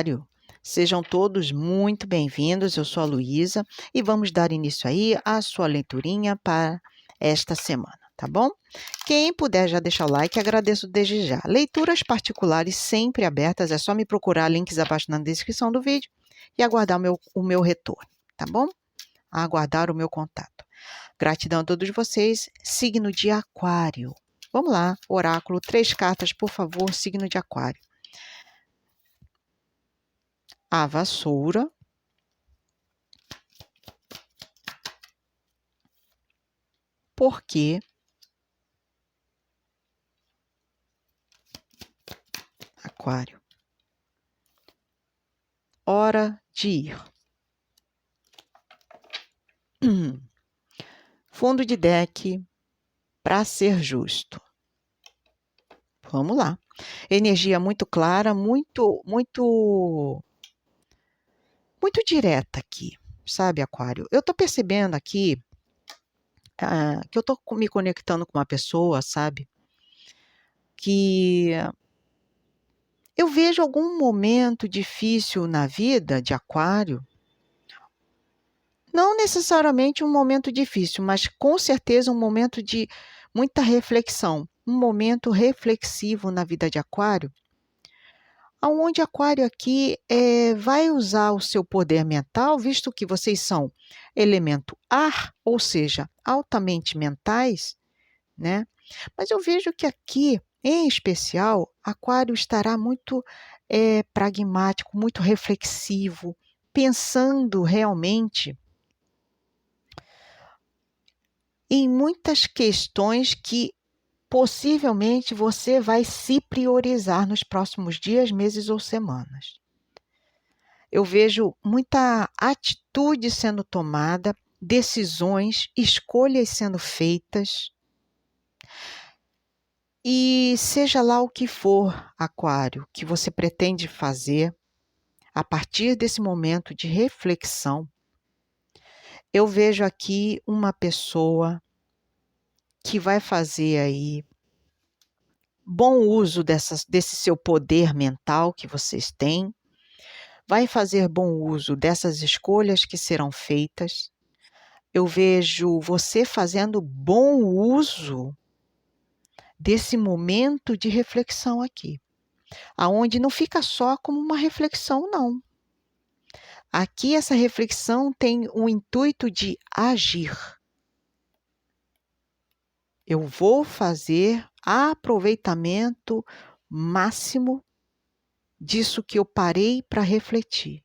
Aquário, sejam todos muito bem-vindos. Eu sou a Luísa e vamos dar início aí à sua leiturinha para esta semana, tá bom? Quem puder já deixar o like, agradeço desde já. Leituras particulares sempre abertas, é só me procurar, links abaixo na descrição do vídeo e aguardar o meu retorno, tá bom? Aguardar o meu contato. Gratidão a todos vocês. Signo de Aquário. Vamos lá, oráculo, 3 cartas, por favor, signo de Aquário. A vassoura, porque Aquário, hora de ir. Fundo de deck, para ser justo. Vamos lá. Energia muito clara, muito direta aqui, sabe, Aquário? Eu tô percebendo aqui que eu tô me conectando com uma pessoa, sabe? Que eu vejo algum momento difícil na vida de Aquário. Não necessariamente um momento difícil, mas com certeza um momento de muita reflexão. Um momento reflexivo na vida de Aquário, onde Aquário aqui vai usar o seu poder mental, visto que vocês são elemento ar, ou seja, altamente mentais, né? Mas eu vejo que aqui, em especial, Aquário estará muito pragmático, muito reflexivo, pensando realmente em muitas questões que possivelmente você vai se priorizar nos próximos dias, meses ou semanas. Eu vejo muita atitude sendo tomada, decisões, escolhas sendo feitas. E seja lá o que for, Aquário, que você pretende fazer, a partir desse momento de reflexão, eu vejo aqui uma pessoa que vai fazer aí bom uso desse seu poder mental que vocês têm, vai fazer bom uso dessas escolhas que serão feitas. Eu vejo você fazendo bom uso desse momento de reflexão aqui, aonde não fica só como uma reflexão, não. Aqui essa reflexão tem o intuito de agir. Eu vou fazer aproveitamento máximo disso que eu parei para refletir.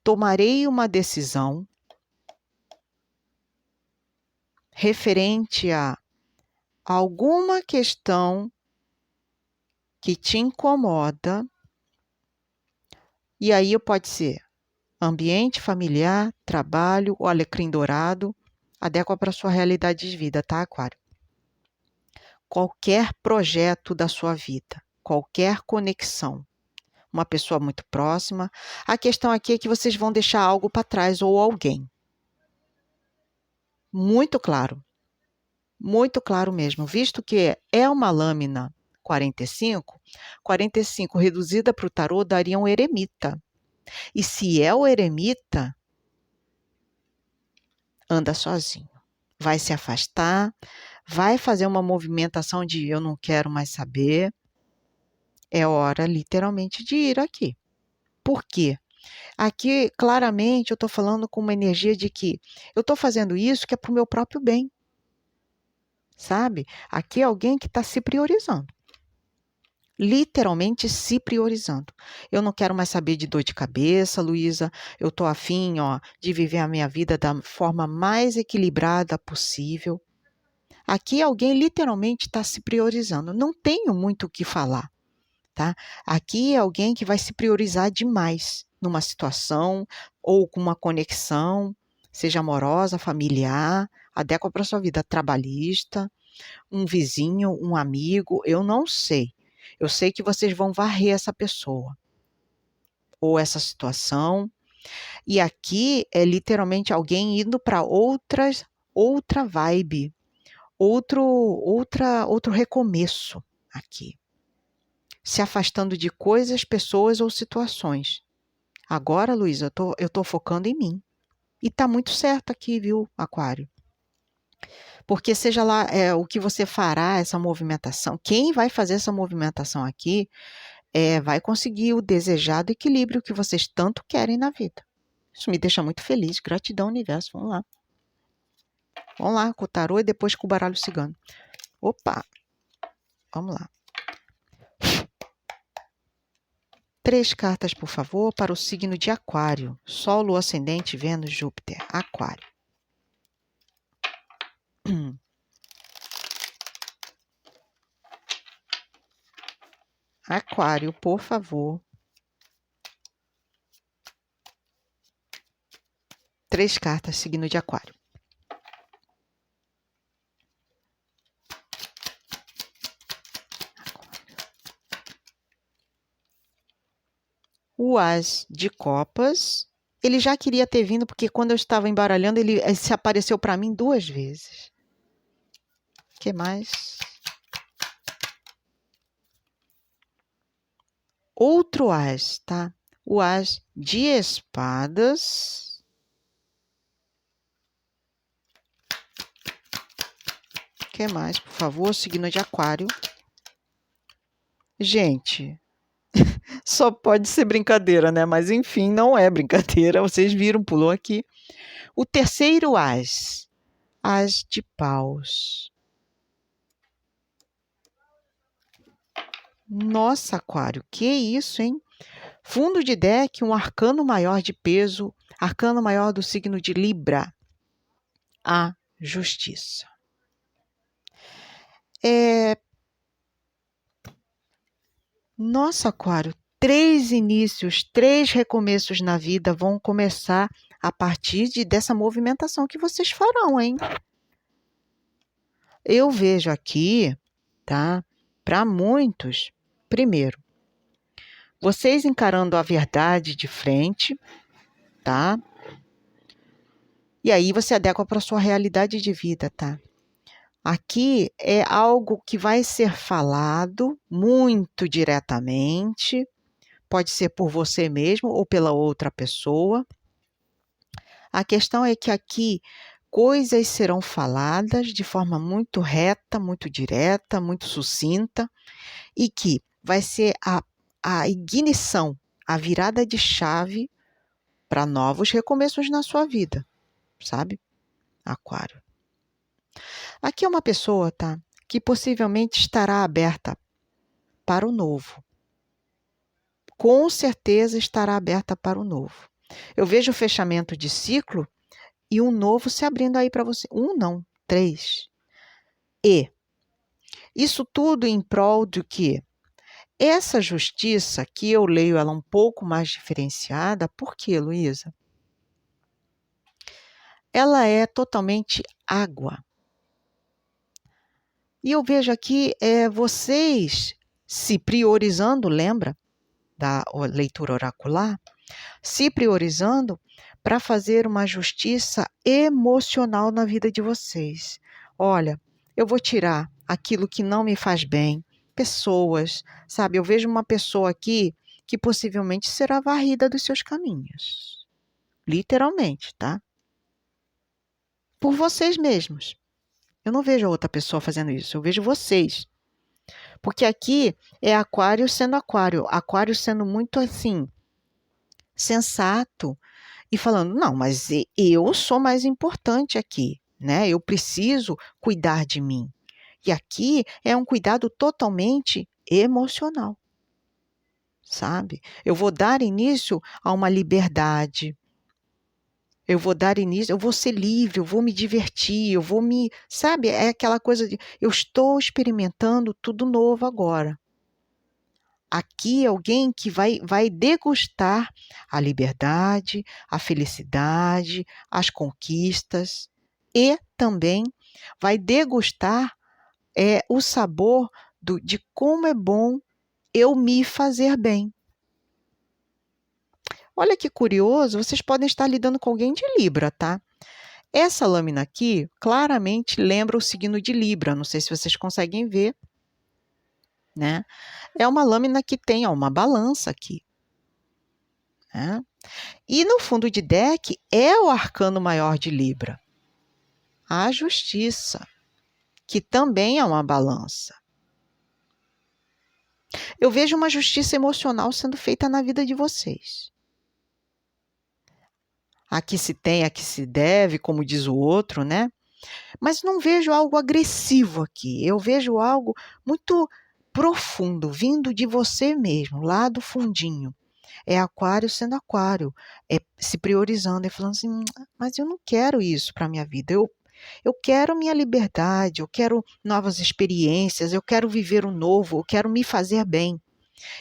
Tomarei uma decisão referente a alguma questão que te incomoda, e aí pode ser ambiente familiar, trabalho, o alecrim dourado, adequa para a sua realidade de vida, tá, Aquário? Qualquer projeto da sua vida, qualquer conexão, uma pessoa muito próxima. A questão aqui é que vocês vão deixar algo para trás ou alguém. Muito claro mesmo, visto que é uma lâmina 45 reduzida para o tarô daria um eremita. E se é o eremita, anda sozinho, vai se afastar, vai fazer uma movimentação de eu não quero mais saber. É hora, literalmente, de ir aqui. Por quê? Aqui, claramente, eu estou falando com uma energia de que eu estou fazendo isso que é para o meu próprio bem. Sabe? Aqui é alguém que está se priorizando. Literalmente se priorizando. Eu não quero mais saber de dor de cabeça, Luísa. Eu estou afim, de viver a minha vida da forma mais equilibrada possível. Aqui alguém literalmente está se priorizando. Não tenho muito o que falar, tá? Aqui é alguém que vai se priorizar demais numa situação ou com uma conexão, seja amorosa, familiar, adequa para a sua vida trabalhista, um vizinho, um amigo, eu não sei. Eu sei que vocês vão varrer essa pessoa ou essa situação. E aqui é literalmente alguém indo para outra vibe, outro recomeço aqui. se afastando de coisas, pessoas ou situações. Agora, Luísa, eu tô focando em mim. E tá muito certo aqui, viu, Aquário? Porque seja lá o que você fará, essa movimentação, quem vai fazer essa movimentação aqui vai conseguir o desejado equilíbrio que vocês tanto querem na vida. Isso me deixa muito feliz. Gratidão, universo. Vamos lá. Vamos lá com o tarô e depois com o baralho cigano. Opa! Vamos lá. 3 cartas, por favor, para o signo de Aquário. Sol, Lua, Ascendente, Vênus, Júpiter. Aquário. Aquário, por favor. 3 cartas, signo de Aquário. O As de Copas. Ele já queria ter vindo, porque quando eu estava embaralhando, ele se apareceu para mim 2 vezes. O que mais? Outro As, tá? O As de Espadas. O que mais, por favor? Signo de Aquário. Gente, só pode ser brincadeira, né? Mas enfim, não é brincadeira. Vocês viram, pulou aqui. O terceiro As. As de Paus. Nossa, Aquário, que isso, hein? Fundo de deck, um arcano maior de peso, arcano maior do signo de Libra. A Justiça. Nossa, Aquário, 3 inícios, 3 recomeços na vida vão começar a partir dessa movimentação que vocês farão, hein? Eu vejo aqui, tá? Para muitos, primeiro, vocês encarando a verdade de frente, tá? E aí você adequa para a sua realidade de vida, tá? Aqui é algo que vai ser falado muito diretamente, pode ser por você mesmo ou pela outra pessoa. A questão é que aqui coisas serão faladas de forma muito reta, muito direta, muito sucinta, e que vai ser a ignição, a virada de chave para novos recomeços na sua vida, sabe? Aquário. Aqui é uma pessoa, tá? Que possivelmente estará aberta para o novo. Com certeza estará aberta para o novo. Eu vejo o fechamento de ciclo e um novo se abrindo aí para você. 1 não, 3. E isso tudo em prol do que? Essa justiça, que eu leio ela um pouco mais diferenciada, por quê, Luísa? Ela é totalmente água. E eu vejo aqui vocês se priorizando, lembra da leitura oracular? Se priorizando para fazer uma justiça emocional na vida de vocês. Olha, eu vou tirar aquilo que não me faz bem, pessoas, sabe? Eu vejo uma pessoa aqui que possivelmente será varrida dos seus caminhos. Literalmente, tá? Por vocês mesmos. Eu não vejo a outra pessoa fazendo isso, eu vejo vocês. Porque aqui é Aquário sendo Aquário, Aquário sendo muito assim, sensato e falando, não, mas eu sou mais importante aqui, né? Eu preciso cuidar de mim. E aqui é um cuidado totalmente emocional, sabe? Eu vou dar início a uma liberdade. Eu vou dar início, eu vou ser livre, eu vou me divertir, eu vou me... Sabe, é aquela coisa de... Eu estou experimentando tudo novo agora. Aqui é alguém que vai degustar a liberdade, a felicidade, as conquistas e também vai degustar o sabor de como é bom eu me fazer bem. Olha que curioso, vocês podem estar lidando com alguém de Libra, tá? Essa lâmina aqui claramente lembra o signo de Libra, não sei se vocês conseguem ver, né? É uma lâmina que tem uma balança aqui, né? E no fundo de deck é o arcano maior de Libra, a justiça, que também é uma balança. Eu vejo uma justiça emocional sendo feita na vida de vocês. Aqui se tem, aqui se deve, como diz o outro, né? Mas não vejo algo agressivo aqui. Eu vejo algo muito profundo, vindo de você mesmo, lá do fundinho. É Aquário sendo Aquário, é se priorizando e falando assim, mas eu não quero isso para a minha vida. Eu quero minha liberdade, eu quero novas experiências, eu quero viver o novo, eu quero me fazer bem.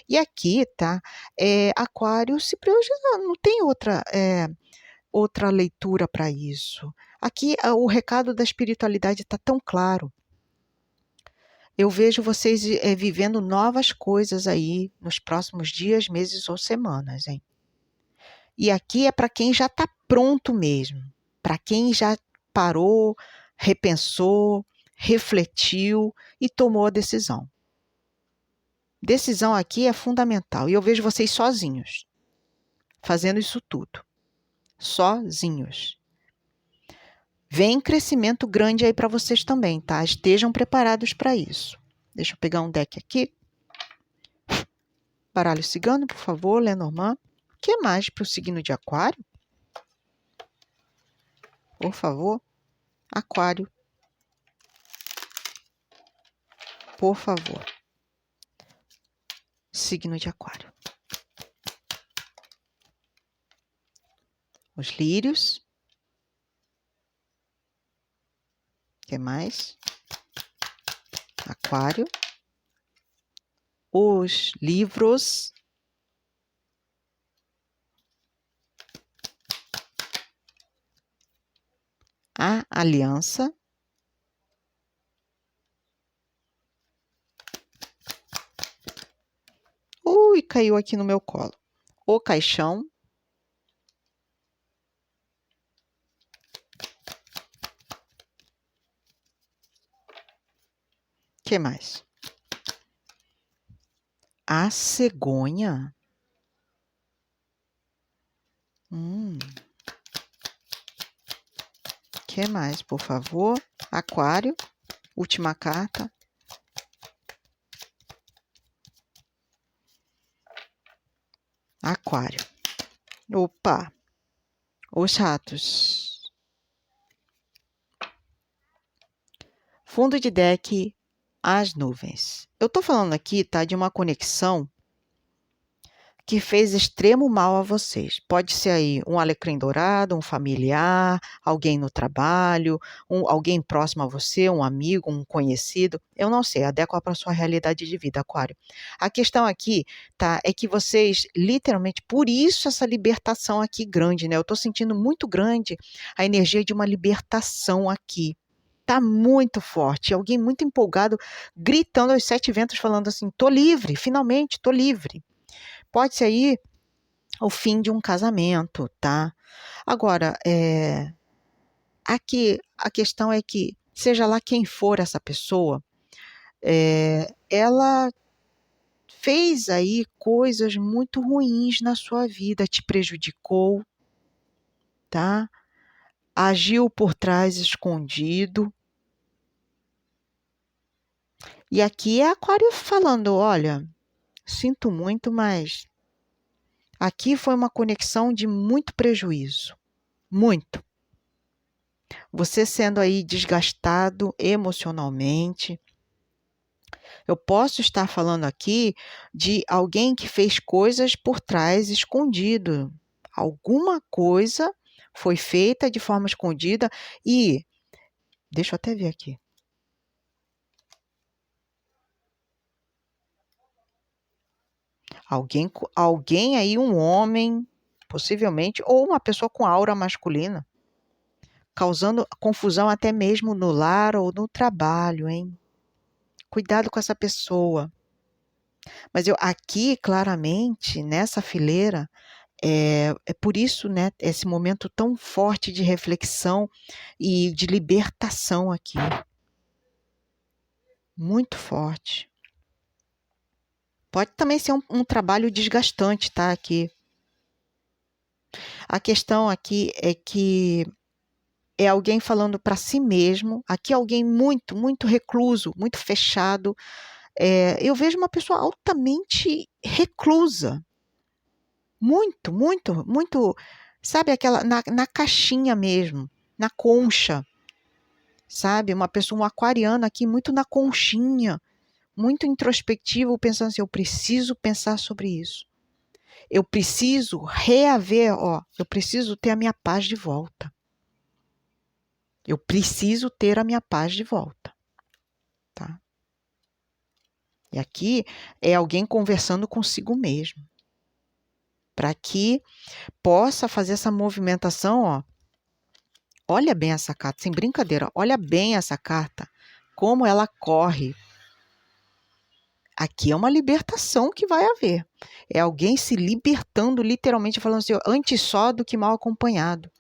E aqui, tá? Aquário se priorizando, não tem outra leitura para isso. Aqui o recado da espiritualidade está tão claro. Eu vejo vocês vivendo novas coisas aí nos próximos dias, meses ou semanas, hein? E aqui é para quem já está pronto mesmo, para quem já parou, repensou, refletiu e tomou a decisão. Decisão aqui é fundamental e eu vejo vocês sozinhos, fazendo isso tudo. Sozinhos. Vem crescimento grande aí para vocês também, tá? Estejam preparados para isso. Deixa eu pegar um deck aqui. Baralho cigano, por favor, Lenormand. O que mais para o signo de Aquário? Por favor. Aquário. Por favor. Signo de Aquário. Os lírios. O que mais? Aquário. Os livros. A aliança. Ui, caiu aqui no meu colo. O caixão. O que mais? A cegonha. Que mais, por favor? Aquário. Última carta. Aquário. Opa! Os ratos. Fundo de deck, as nuvens. Eu tô falando aqui, tá, de uma conexão que fez extremo mal a vocês. Pode ser aí um alecrim dourado, um familiar, alguém no trabalho, alguém próximo a você, um amigo, um conhecido. Eu não sei, adequa para a sua realidade de vida, Aquário. A questão aqui, tá, é que vocês, literalmente, por isso essa libertação aqui grande, né? Eu tô sentindo muito grande a energia de uma libertação aqui. Tá muito forte, alguém muito empolgado, gritando aos sete ventos, falando assim, tô livre, finalmente, tô livre. Pode ser aí o fim de um casamento, tá? Agora, aqui a questão é que, seja lá quem for essa pessoa, ela fez aí coisas muito ruins na sua vida, te prejudicou, tá? Agiu por trás escondido. E aqui é Aquário falando, olha, sinto muito, mas aqui foi uma conexão de muito prejuízo, muito. Você sendo aí desgastado emocionalmente. Eu posso estar falando aqui de alguém que fez coisas por trás, escondido. Alguma coisa foi feita de forma escondida e, deixa eu até ver aqui. Alguém aí, um homem, possivelmente, ou uma pessoa com aura masculina, causando confusão até mesmo no lar ou no trabalho, hein? Cuidado com essa pessoa. Mas eu aqui, claramente, nessa fileira, é por isso, né, esse momento tão forte de reflexão e de libertação aqui. Muito forte. Pode também ser um trabalho desgastante, tá? Aqui. A questão aqui é que é alguém falando para si mesmo. Aqui alguém muito, muito recluso, muito fechado. Eu vejo uma pessoa altamente reclusa. Muito, muito, muito. Sabe, aquela na caixinha mesmo, na concha. Sabe? Uma pessoa, um aquariano aqui, muito na conchinha, muito introspectivo, pensando assim: eu preciso pensar sobre isso. Eu preciso reaver, eu preciso ter a minha paz de volta. Eu preciso ter a minha paz de volta. Tá? E aqui é alguém conversando consigo mesmo. Para que possa fazer essa movimentação, Olha bem essa carta, sem brincadeira, olha bem essa carta, como ela corre. Aqui é uma libertação que vai haver. É alguém se libertando, literalmente falando assim: antes só do que mal acompanhado.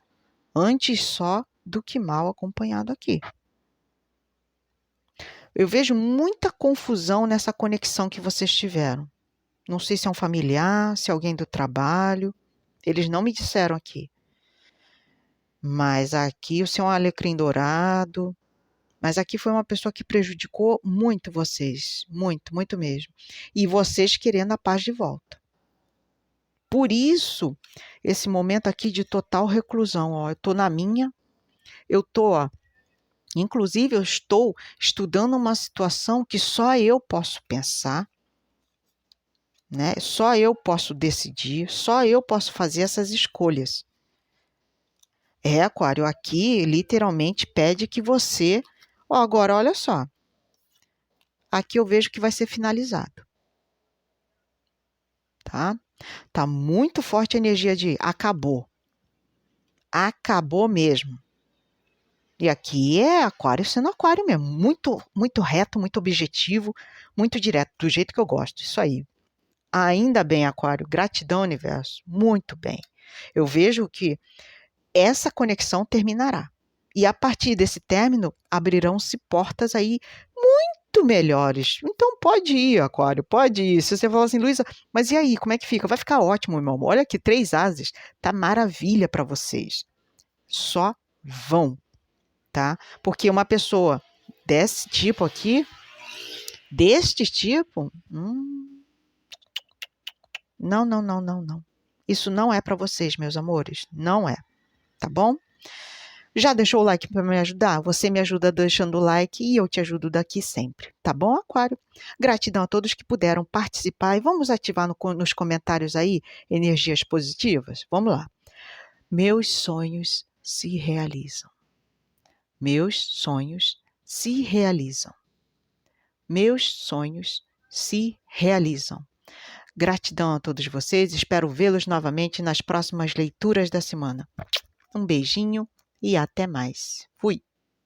Antes só do que mal acompanhado aqui. Eu vejo muita confusão nessa conexão que vocês tiveram. Não sei se é um familiar, se é alguém do trabalho. Eles não me disseram aqui. Mas aqui o seu alecrim dourado. Mas aqui foi uma pessoa que prejudicou muito vocês. Muito, muito mesmo. E vocês querendo a paz de volta. Por isso, esse momento aqui de total reclusão. Eu estou na minha. Eu estou, inclusive, eu estou estudando uma situação que só eu posso pensar. Né? Só eu posso decidir. Só eu posso fazer essas escolhas. Aquário, aqui literalmente pede que você... agora, olha só. Aqui eu vejo que vai ser finalizado. Tá? Tá muito forte a energia de acabou. Acabou mesmo. E aqui é aquário sendo aquário mesmo. Muito, muito reto, muito objetivo, muito direto, do jeito que eu gosto. Isso aí. Ainda bem, aquário. Gratidão, universo. Muito bem. Eu vejo que essa conexão terminará. E a partir desse término, abrirão-se portas aí muito melhores. Então pode ir, aquário, pode ir. Se você falar assim: Luísa, mas e aí, como é que fica? Vai ficar ótimo, meu amor. Olha aqui, 3 ases. Tá maravilha para vocês. Só vão, tá? Porque uma pessoa desse tipo aqui, deste tipo, não, não, não, não, não. Isso não é para vocês, meus amores. Não é. Tá bom? Já deixou o like para me ajudar? Você me ajuda deixando o like e eu te ajudo daqui sempre. Tá bom, aquário? Gratidão a todos que puderam participar e vamos ativar nos comentários aí energias positivas? Vamos lá. Meus sonhos se realizam. Meus sonhos se realizam. Meus sonhos se realizam. Gratidão a todos vocês. Espero vê-los novamente nas próximas leituras da semana. Um beijinho e até mais. Fui!